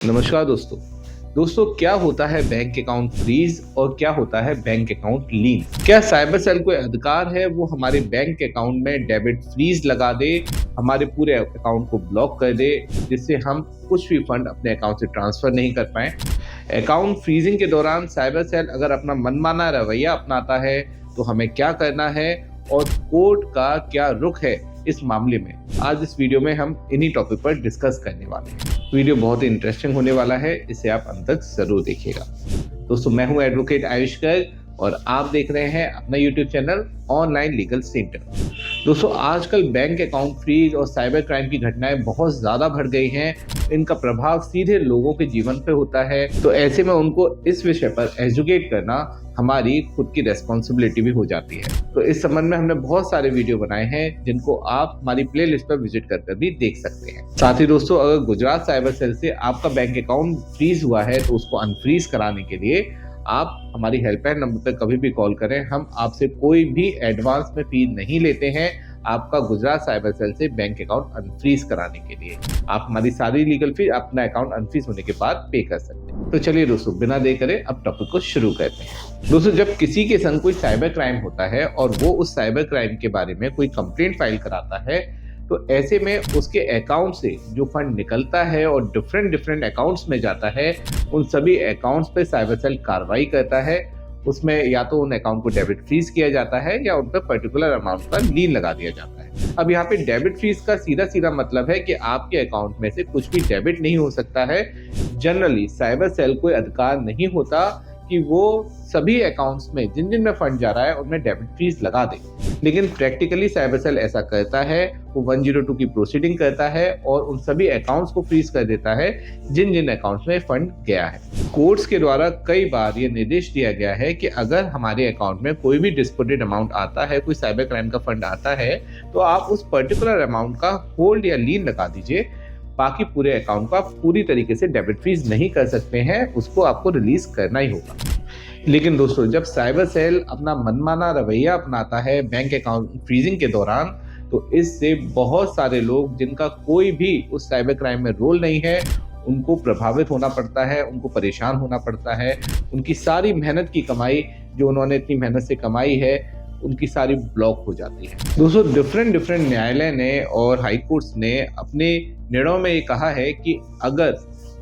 नमस्कार दोस्तों। क्या होता है बैंक अकाउंट फ्रीज और क्या होता है बैंक अकाउंट लीन? क्या साइबर सेल को अधिकार है वो हमारे बैंक अकाउंट में डेबिट फ्रीज लगा दे, हमारे पूरे अकाउंट को ब्लॉक कर दे, जिससे हम कुछ भी फंड अपने अकाउंट से ट्रांसफर नहीं कर पाए? अकाउंट फ्रीजिंग के दौरान साइबर सेल अगर अपना मनमाना रवैया अपनाता है तो हमें क्या करना है और कोर्ट का क्या रुख है इस मामले में? आज इस वीडियो में हम इन्हीं टॉपिक पर डिस्कस करने वाले हैं। वीडियो बहुत ही इंटरेस्टिंग होने वाला है, इसे आप अंत तक जरूर देखिएगा। दोस्तों, मैं हूं एडवोकेट आयुष गर्ग और आप देख रहे हैं अपना YouTube channel online legal centre. दोस्तों, आजकल बैंक अकाउंट फ्रीज और साइबर क्राइम की घटनाएं बहुत ज्यादा बढ़ गई हैं। इनका प्रभाव सीधे लोगों के जीवन पे होता है, तो ऐसे में उनको इस विषय पर एजुकेट करना हमारी खुद की रेस्पॉन्सिबिलिटी भी हो जाती है। तो इस संबंध में हमने बहुत सारे वीडियो बनाए हैं जिनको आप हमारी प्लेलिस्ट पर विजिट कर भी देख सकते हैं। साथ ही दोस्तों, अगर गुजरात साइबर सेल से आपका बैंक अकाउंट फ्रीज हुआ है तो उसको अनफ्रीज कराने के लिए आप हमारी हेल्पलाइन नंबर पर कभी भी कॉल करें। हम आपसे कोई भी एडवांस में फी नहीं लेते हैं आपका गुजरात साइबर सेल से बैंक अकाउंट अनफ्रीज कराने के लिए। आप हमारी सारी लीगल फी अपना अकाउंट अनफ्रीज होने के बाद पे कर सकते हैं। तो चलिए दोस्तों, बिना देर करे अब टॉपिक को शुरू करते हैं। दोस्तों, जब किसी के संग कोई साइबर क्राइम होता है और वो उस साइबर क्राइम के बारे में कोई कंप्लेंट फाइल कराता है, तो ऐसे में उसके अकाउंट से जो फंड निकलता है और डिफरेंट अकाउंट्स में जाता है, उन सभी अकाउंट्स पे साइबर सेल कार्रवाई करता है। उसमें या तो उन अकाउंट को डेबिट फ्रीज किया जाता है या उन पर पर्टिकुलर अमाउंट का लीन लगा दिया जाता है। अब यहाँ पे डेबिट फ्रीज का सीधा मतलब है कि आपके अकाउंट में से कुछ भी डेबिट नहीं हो सकता है। जनरली साइबर सेल को अधिकार नहीं होता कि वो सभी अकाउंट्स में जिन में फंड जा रहा है उनमें डेबिट फीस लगा दे, लेकिन प्रैक्टिकली साइबर सेल ऐसा करता है। वो 102 की प्रोसीडिंग करता है और उन सभी अकाउंट्स को फ्रीज कर देता है जिन अकाउंट्स में फंड गया है। कोर्ट्स के द्वारा कई बार ये निर्देश दिया गया है कि अगर हमारे अकाउंट में कोई भी डिस्प्यूटेड अमाउंट आता है, कोई साइबर क्राइम का फंड आता है, तो आप उस पर्टिकुलर अमाउंट का होल्ड या लीन लगा दीजिए। बाकी पूरे अकाउंट को आप पूरी तरीके से डेबिट फ्रीज नहीं कर सकते हैं, उसको आपको रिलीज करना ही होगा। लेकिन दोस्तों, जब साइबर सेल अपना मनमाना रवैया अपनाता है बैंक अकाउंट फ्रीजिंग के दौरान, तो इससे बहुत सारे लोग जिनका कोई भी उस साइबर क्राइम में रोल नहीं है, उनको प्रभावित होना पड़ता है, उनको परेशान होना पड़ता है। उनकी सारी मेहनत की कमाई जो उन्होंने इतनी मेहनत से कमाई है, उनकी सारी ब्लॉक हो जाती है। दोस्तों, डिफरेंट न्यायालय ने और हाई कोर्ट्स ने अपने निर्णयों में ये कहा है कि अगर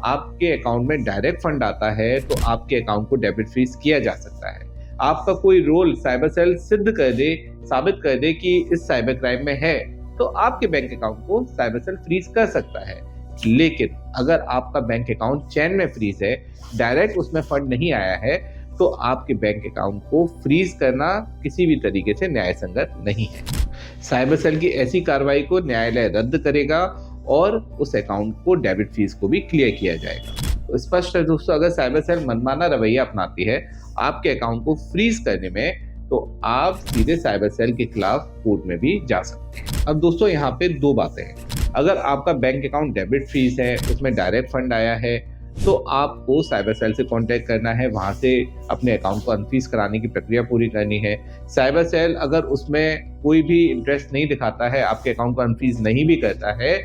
आपके अकाउंट में डायरेक्ट फंड आता है तो आपके अकाउंट को डेबिट फ्रीज किया जा सकता है। आपका कोई रोल साइबर सेल सिद्ध कर दे, साबित कर दे कि इस साइबर क्राइम में है, तो आपके बैंक अकाउंट को साइबर सेल फ्रीज कर सकता है। लेकिन अगर आपका बैंक अकाउंट चैन में फ्रीज है, डायरेक्ट उसमें फंड नहीं आया है, तो आपके बैंक अकाउंट को फ्रीज करना किसी भी तरीके से न्याय संगत नहीं है। साइबर सेल की ऐसी कार्रवाई को न्यायालय रद्द करेगा और उस अकाउंट को डेबिट फीस को भी क्लियर किया जाएगा। तो स्पष्ट है दोस्तों, अगर साइबर सेल मनमाना रवैया अपनाती है आपके अकाउंट को फ्रीज करने में, तो आप सीधे साइबर सेल के खिलाफ कोर्ट में भी जा सकते हैं। अब दोस्तों, यहाँ पे दो बातें हैं। अगर आपका बैंक अकाउंट डेबिट फ्रीज है, उसमें डायरेक्ट फंड आया है, तो आपको साइबर सेल से कांटेक्ट करना है, वहां से अपने अकाउंट को अनफ्रीज कराने की प्रक्रिया पूरी करनी है। साइबर सेल अगर उसमें कोई भी इंटरेस्ट नहीं दिखाता है, आपके अकाउंट को अनफ्रीज नहीं भी करता है,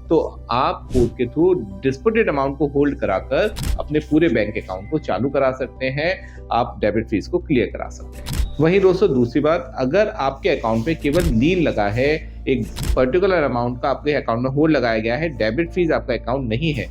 तो आप कोर्ट के थ्रू डिस्प्यूटेड अमाउंट को होल्ड कराकर अपने पूरे बैंक अकाउंट को चालू करा सकते हैं, आप डेबिट फीस को क्लियर करा सकते हैं। वहीं दोस्तों, दूसरी बात, अगर आपके अकाउंट पे केवल लीन लगा है, एक पर्टिकुलर अमाउंट का आपके अकाउंट में होल्ड लगाया गया है, डेबिट फीस आपका अकाउंट नहीं है,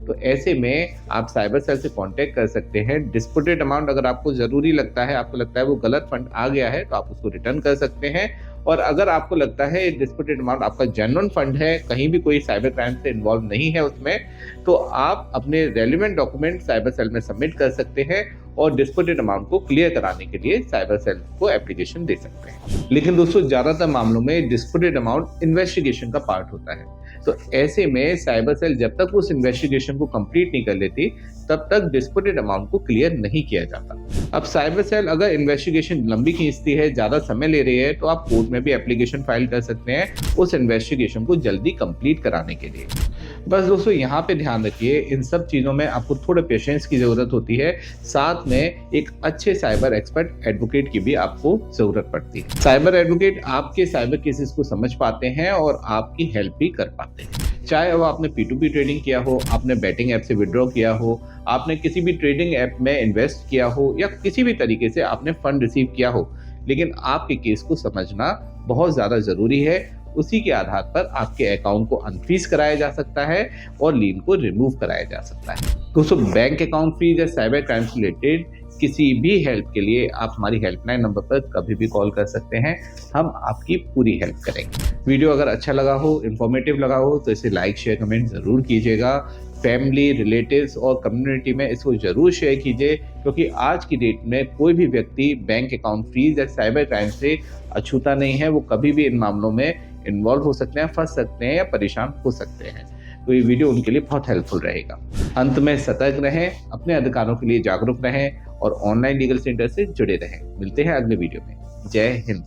तो ऐसे में आप साइबर सेल से कांटेक्ट कर सकते हैं। डिस्प्यूटेड अमाउंट अगर आपको जरूरी लगता है, आपको लगता है वो गलत फंड आ गया है, तो आप उसको रिटर्न कर सकते हैं। और अगर आपको लगता है डिस्प्यूटेड अमाउंट आपका जेन्युइन फंड है, कहीं भी कोई साइबर क्राइम से इन्वॉल्व नहीं है उसमें, तो आप अपने रेलिवेंट डॉक्यूमेंट साइबर सेल में सबमिट कर सकते हैं और डिस्प्यूटेड अमाउंट को क्लियर कराने के लिए साइबर सेल को एप्लीकेशन दे सकते हैं। लेकिन दोस्तों, ज्यादातर मामलों में डिस्प्यूटेड अमाउंट इन्वेस्टिगेशन का पार्ट होता है, तो ऐसे में साइबर सेल जब तक उस इन्वेस्टिगेशन को कंप्लीट नहीं कर लेती, तब तक डिस्प्यूटेड अमाउंट को क्लियर नहीं किया जाता। अब साइबर सेल अगर इन्वेस्टिगेशन लंबी खींचती है, ज्यादा समय ले रही है, तो आप कोर्ट में भी एप्लीकेशन फाइल कर सकते हैं उस इन्वेस्टिगेशन को जल्दी कंप्लीट कराने के लिए। बस दोस्तों, यहाँ पे ध्यान रखिए, इन सब चीज़ों में आपको थोड़ा पेशेंस की ज़रूरत होती है, साथ में एक अच्छे साइबर एक्सपर्ट एडवोकेट की भी आपको ज़रूरत पड़ती है। साइबर एडवोकेट आपके साइबर केसेस को समझ पाते हैं और आपकी हेल्प भी कर पाते हैं। चाहे वो आपने P2P ट्रेडिंग किया हो, आपने बेटिंग ऐप से विड्रॉ किया हो, आपने किसी भी ट्रेडिंग ऐप में इन्वेस्ट किया हो या किसी भी तरीके से आपने फंड रिसीव किया हो, लेकिन आपके केस को समझना बहुत ज़्यादा ज़रूरी है। उसी के आधार पर आपके अकाउंट को अनफ्रीज कराया जा सकता है और लीन को रिमूव कराया जा सकता है। दोस्तों, बैंक अकाउंट फ्रीज या साइबर क्राइम से रिलेटेड किसी भी हेल्प के लिए आप हमारी हेल्पलाइन नंबर पर कभी भी कॉल कर सकते हैं। हम आपकी पूरी हेल्प करेंगे। वीडियो अगर अच्छा लगा हो, इंफॉर्मेटिव लगा हो तो इसे लाइक शेयर कमेंट ज़रूर कीजिएगा। फैमिली, रिलेटिव्स और कम्युनिटी में इसको ज़रूर शेयर कीजिए, क्योंकि आज की डेट में कोई भी व्यक्ति बैंक अकाउंट फ्रीज या साइबर क्राइम से अछूता नहीं है। वो कभी भी इन मामलों में इन्वॉल्व हो सकते हैं, फंस सकते हैं या परेशान हो सकते हैं। तो ये वीडियो उनके लिए बहुत हेल्पफुल रहेगा। अंत में सतर्क रहें, अपने अधिकारों के लिए जागरूक रहें और ऑनलाइन लीगल सेंटर से जुड़े रहें। मिलते हैं अगले वीडियो में। जय हिंद।